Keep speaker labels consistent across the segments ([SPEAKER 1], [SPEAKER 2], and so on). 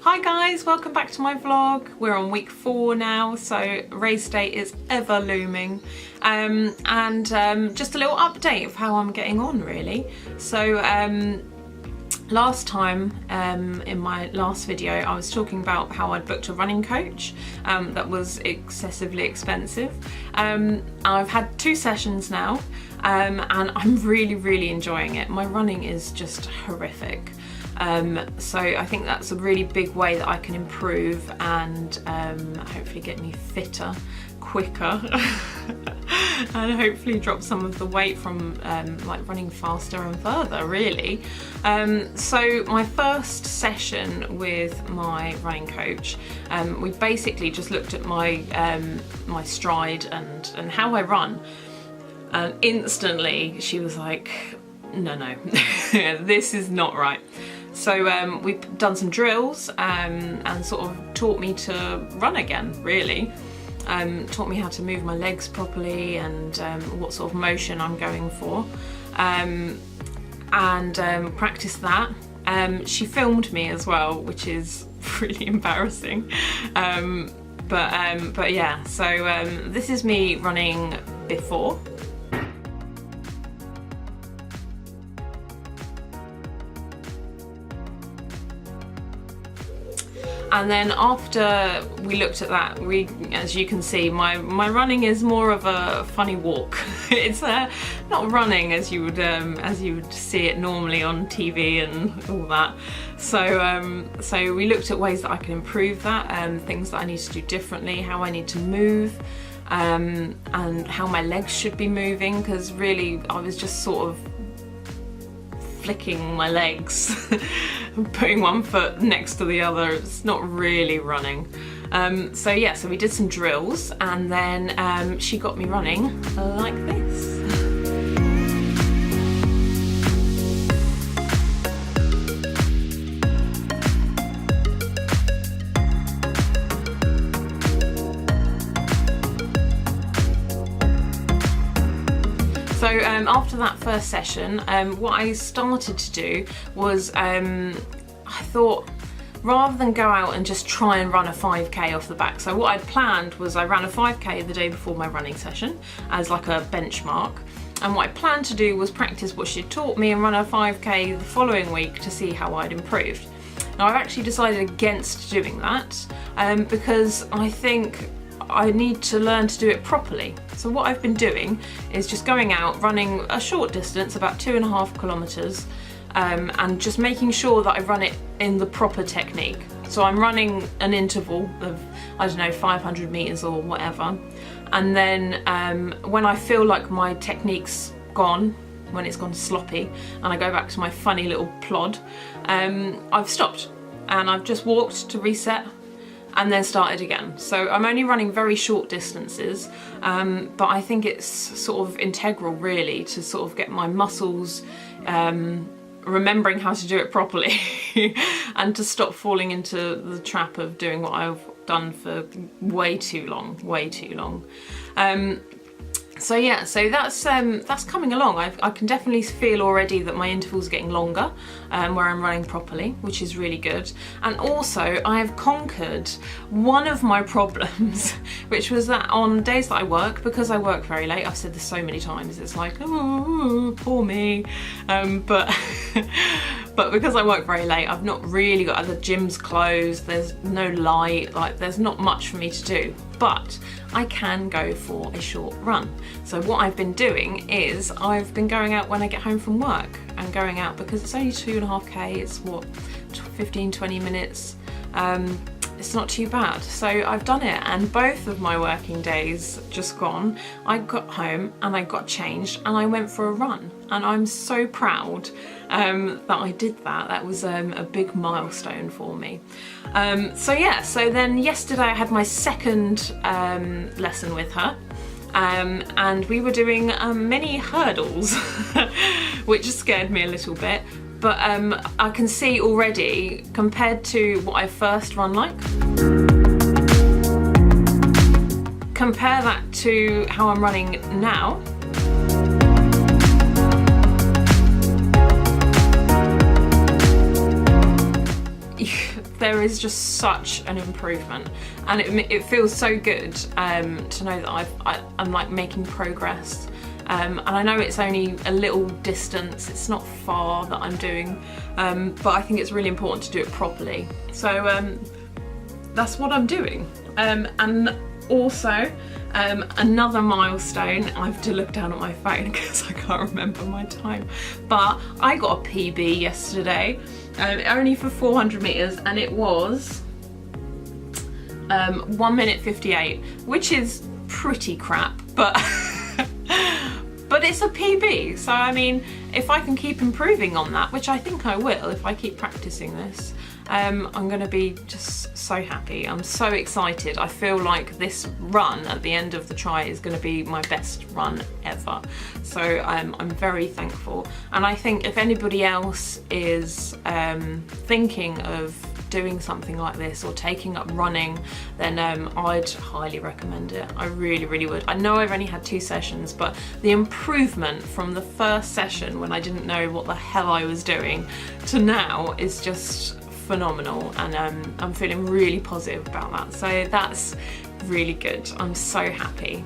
[SPEAKER 1] Hi guys, welcome back to my vlog. We're on week 4 now, so race day is ever looming. Just a little update of how I'm getting on really. So last time, in my last video, I was talking about how I'd booked a running coach that was excessively expensive. I've had 2 sessions now and I'm really enjoying it. My running is just horrific. So I think that's a really big way that I can improve and hopefully get me fitter, quicker and hopefully drop some of the weight from like running faster and further really. So my first session with my running coach, we basically just looked at my my stride and how I run, and instantly she was like, no, this is not right. So we've done some drills and sort of taught me to run again, really. Taught me how to move my legs properly and what sort of motion I'm going for. Practiced that. She filmed me as well, which is really embarrassing. But yeah, so this is me running before. And then after we looked at that, as you can see, my running is more of a funny walk. It's not running as you would see it normally on TV and all that. So we looked at ways that I can improve that, things that I need to do differently, how I need to move, and how my legs should be moving, because really I was just sort of flicking my legs, putting one foot next to the other. It's not really running. So yeah, so we did some drills and then she got me running like this. So after that first session, what I started to do was, I thought, rather than go out and just try and run a 5k off the back. So what I'd planned was I ran a 5k the day before my running session as like a benchmark. And what I planned to do was practice what she'd taught me and run a 5k the following week to see how I'd improved. Now I've actually decided against doing that because I think I need to learn to do it properly. So what I've been doing is just going out, running a short distance, about 2.5 kilometers, and just making sure that I run it in the proper technique. So I'm running an interval of, I don't know, 500 meters or whatever. And then when I feel like my technique's gone, when it's gone sloppy, and I go back to my funny little plod, I've stopped and I've just walked to reset and then started again. So I'm only running very short distances, but I think it's sort of integral really to sort of get my muscles remembering how to do it properly and to stop falling into the trap of doing what I've done for way too long. So yeah, so that's coming along. I can definitely feel already that my intervals are getting longer, where I'm running properly, which is really good. And also I have conquered one of my problems, which was that on days that I work, because I work very late, I've said this so many times, it's like, oh, poor me, but because I work very late, I've not really got, the gym's closed, there's no light, like there's not much for me to do. But I can go for a short run. So what I've been doing is I've been going out when I get home from work and going out, because it's only 2.5k, it's what, 15-20 minutes. It's not too bad. So I've done it, and both of my working days just gone, I got home and I got changed and I went for a run, and I'm so proud that I did that. That was a big milestone for me. So yeah, so then yesterday I had my second lesson with her, and we were doing mini hurdles, which scared me a little bit. But I can see already, compared to what I first run like, compare that to how I'm running now, there is just such an improvement, and it feels so good to know that I'm like making progress. And I know it's only a little distance, it's not far that I'm doing, but I think it's really important to do it properly. So that's what I'm doing. And also, another milestone, I have to look down at my phone because I can't remember my time, but I got a PB yesterday, only for 400 metres, and it was 1 minute 58, which is pretty crap, but but it's a PB, so I mean, if I can keep improving on that, which I think I will if I keep practicing this, I'm going to be just so happy. I'm so excited. I feel like this run at the end of the tri is going to be my best run ever. So I'm very thankful. And I think if anybody else is thinking of doing something like this or taking up running, then I'd highly recommend it. I really, really would. I know I've only had 2 sessions, but the improvement from the first session when I didn't know what the hell I was doing to now is just phenomenal, and I'm feeling really positive about that, so that's really good. I'm so happy.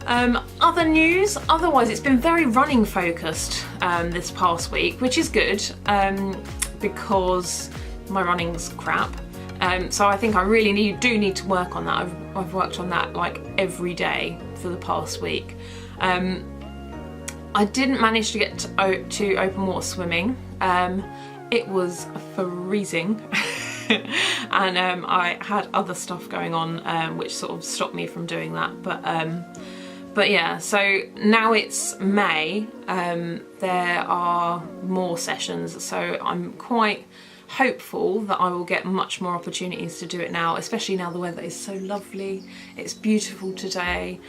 [SPEAKER 1] Other news, otherwise it's been very running focused this past week, which is good because my running's crap, so I think I really do need to work on that. I've worked on that like every day for the past week. I didn't manage to get to open water swimming. It was freezing and I had other stuff going on which sort of stopped me from doing that, but yeah, so now it's May, there are more sessions, so I'm quite hopeful that I will get much more opportunities to do it now, especially now the weather is so lovely. It's beautiful today,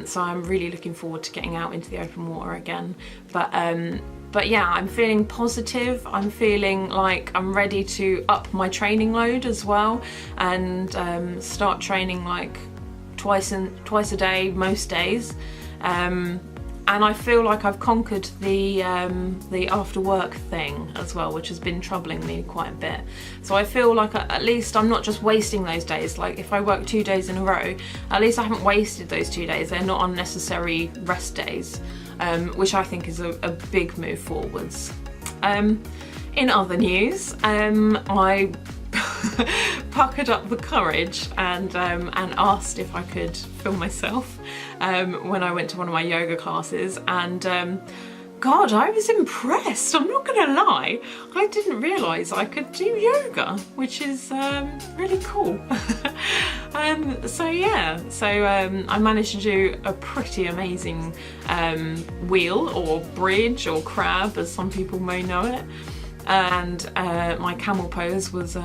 [SPEAKER 1] so I'm really looking forward to getting out into the open water again. But yeah, I'm feeling positive. I'm feeling like I'm ready to up my training load as well, and start training like twice a day most days. And I feel like I've conquered the after work thing as well, which has been troubling me quite a bit. So I feel like at least I'm not just wasting those days. Like if I work 2 days in a row, at least I haven't wasted those 2 days. They're not unnecessary rest days, which I think is a big move forwards. In other news, I puckered up the courage and asked if I could film myself when I went to one of my yoga classes, and God, I was impressed. I'm not gonna lie, I didn't realise I could do yoga, which is really cool. So yeah, I managed to do a pretty amazing wheel or bridge or crab, as some people may know it, and my camel pose was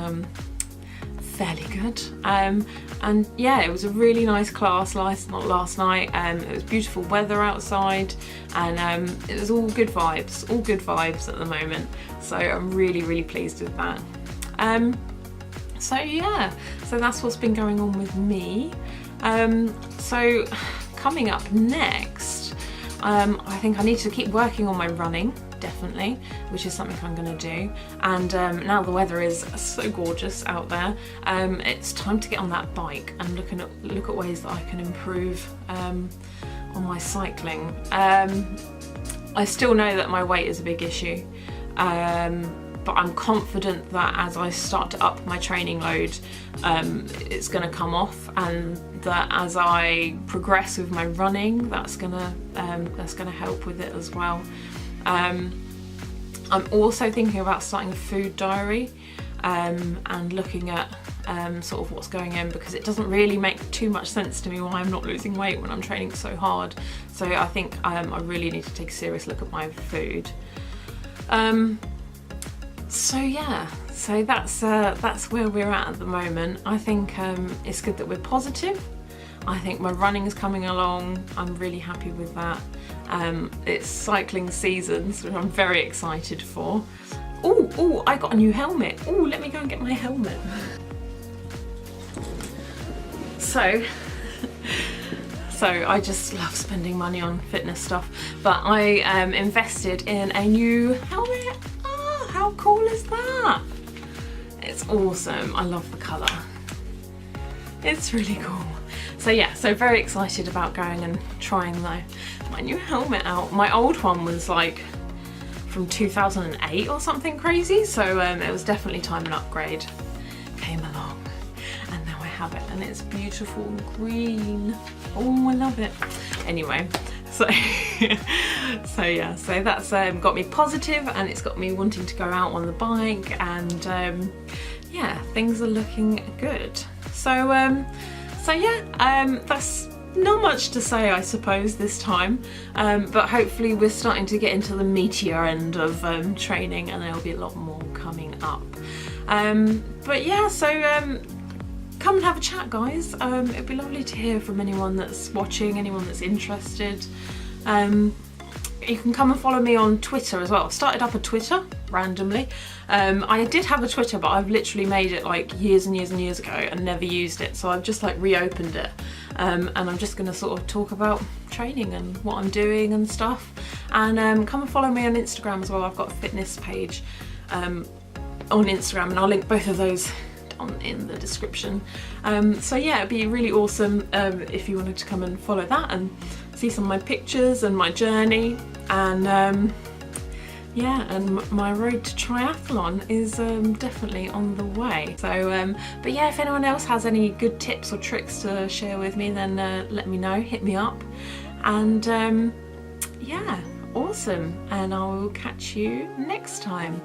[SPEAKER 1] fairly good, and yeah, it was a really nice class last night. It was beautiful weather outside, and it was all good vibes at the moment, so I'm really pleased with that. So yeah, so that's what's been going on with me. So coming up next, I think I need to keep working on my running, definitely, which is something I'm going to do. And now the weather is so gorgeous out there, it's time to get on that bike and look at ways that I can improve on my cycling. I still know that my weight is a big issue, but I'm confident that as I start to up my training load, it's going to come off, and that as I progress with my running, that's going to help with it as well. I'm also thinking about starting a food diary and looking at sort of what's going in, because it doesn't really make too much sense to me why I'm not losing weight when I'm training so hard. So I think I really need to take a serious look at my food. So yeah, so that's where we're at the moment. I think it's good that we're positive. I think my running is coming along. I'm really happy with that. It's cycling season, so I'm very excited for. Oh, I got a new helmet. Oh, let me go and get my helmet. So I just love spending money on fitness stuff, but I invested in a new helmet. Oh, how cool is that? It's awesome. I love the colour. It's really cool. So yeah, so very excited about going and trying my new helmet out. My old one was like from 2008 or something crazy, so it was definitely time an upgrade came along, and now I have it, and it's beautiful green. Oh, I love it. Anyway, so so yeah, so that's got me positive, and it's got me wanting to go out on the bike, and yeah, things are looking good. So so yeah, that's not much to say, I suppose, this time, but hopefully we're starting to get into the meatier end of training, and there'll be a lot more coming up. But yeah, so come and have a chat, guys. It'd be lovely to hear from anyone that's watching, anyone that's interested. You can come and follow me on Twitter as well. I've started up a Twitter randomly. I did have a Twitter, but I've literally made it like years and years and years ago and never used it, so I've just like reopened it, and I'm just going to sort of talk about training and what I'm doing and stuff. And come and follow me on Instagram as well. I've got a fitness page on Instagram, and I'll link both of those down in the description. So yeah, it'd be really awesome if you wanted to come and follow that and see some of my pictures and my journey, and yeah, and my road to triathlon is definitely on the way. So but yeah, if anyone else has any good tips or tricks to share with me, then let me know, hit me up, and yeah, awesome, and I will catch you next time.